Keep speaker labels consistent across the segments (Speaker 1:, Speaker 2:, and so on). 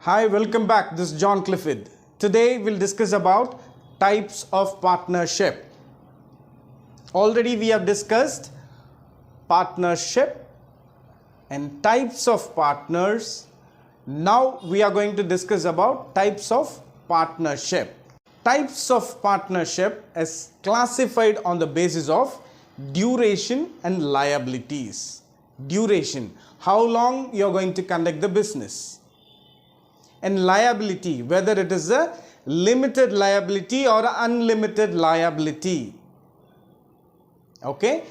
Speaker 1: Hi, welcome back. This is John Clifford. Today we'll discuss about types of partnership. Already we have discussed partnership and types of partners. Now we are going to discuss about types of partnership. Types of partnership is classified on the basis of duration and liabilities. Duration, how long you are going to conduct the business, and liability, whether it is a limited liability or unlimited liability. Okay,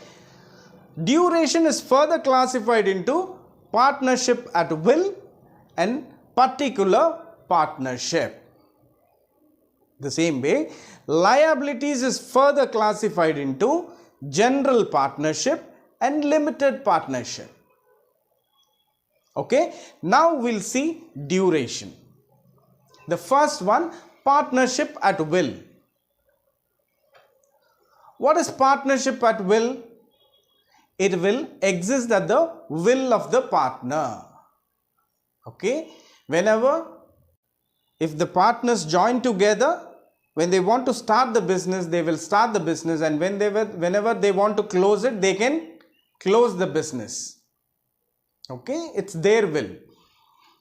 Speaker 1: duration is further classified into partnership at will and particular partnership. The same way, liabilities is further classified into general partnership and limited partnership. Okay, now we'll see duration. The first one, partnership at will. What is partnership at will? It will exist at the will of the partner. Okay, if the partners join together, when they want to start the business, they will start the business, and whenever they want to close it, they can close the business. Okay, it's their will.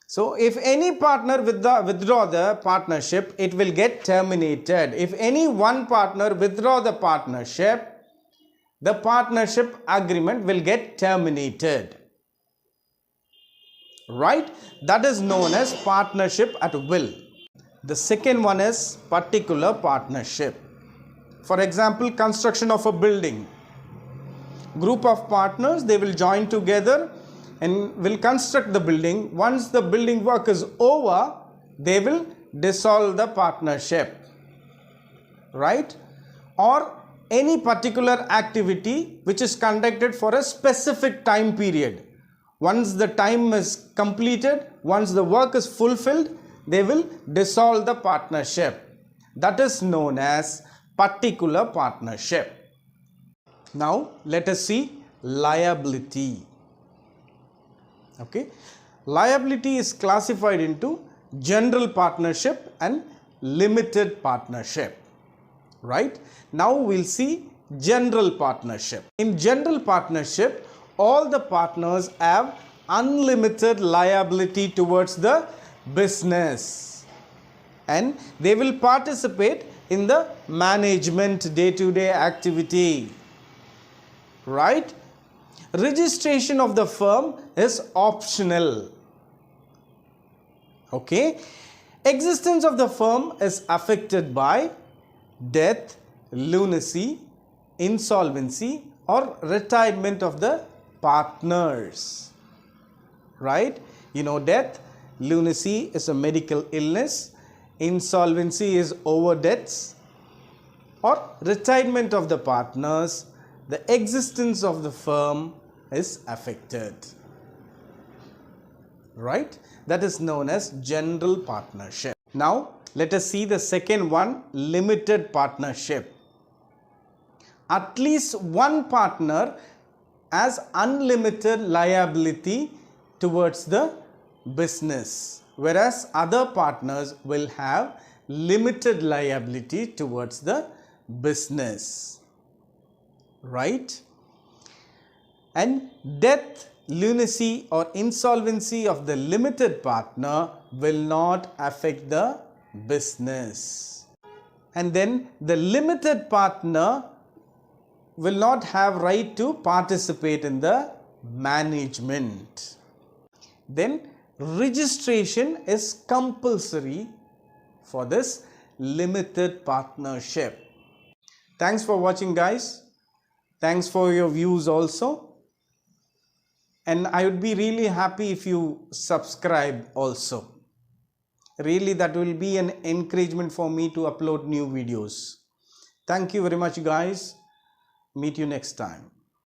Speaker 1: So if any partner withdraw the partnership, it will get terminated. If any one partner withdraw the partnership agreement will get terminated. Right? That is known as partnership at will. The second one is particular partnership. For example, construction of a building. Group of partners, they will join together and will construct the building. Once the building work is over, they will dissolve the partnership. Right? Or any particular activity which is conducted for a specific time period. Once the time is completed, once the work is fulfilled, they will dissolve the partnership. That is known as particular partnership. Now let us see liability. Okay, liability is classified into general partnership and limited partnership. Right? Now we'll see general partnership. In general partnership, all the partners have unlimited liability towards the business, and they will participate in the management day-to-day activity. Right? Registration of the firm is optional. Okay, existence of the firm is affected by death, lunacy, insolvency, or retirement of the partners. Right? You know, death, lunacy is a medical illness, insolvency is over debts, or retirement of the partners, the existence of the firm is affected. Right? That is known as general partnership. Now let us see the second one, limited partnership. At least one partner has unlimited liability towards the business, whereas other partners will have limited liability towards the business. Right? And death, lunacy, or insolvency of the limited partner will not affect the business. And then the limited partner will not have right to participate in the management. Then registration is compulsory for this limited partnership. Thanks for watching, guys. Thanks for your views also. And I would be really happy if you subscribe also. Really, that will be an encouragement for me to upload new videos. Thank you very much, guys. Meet you next time.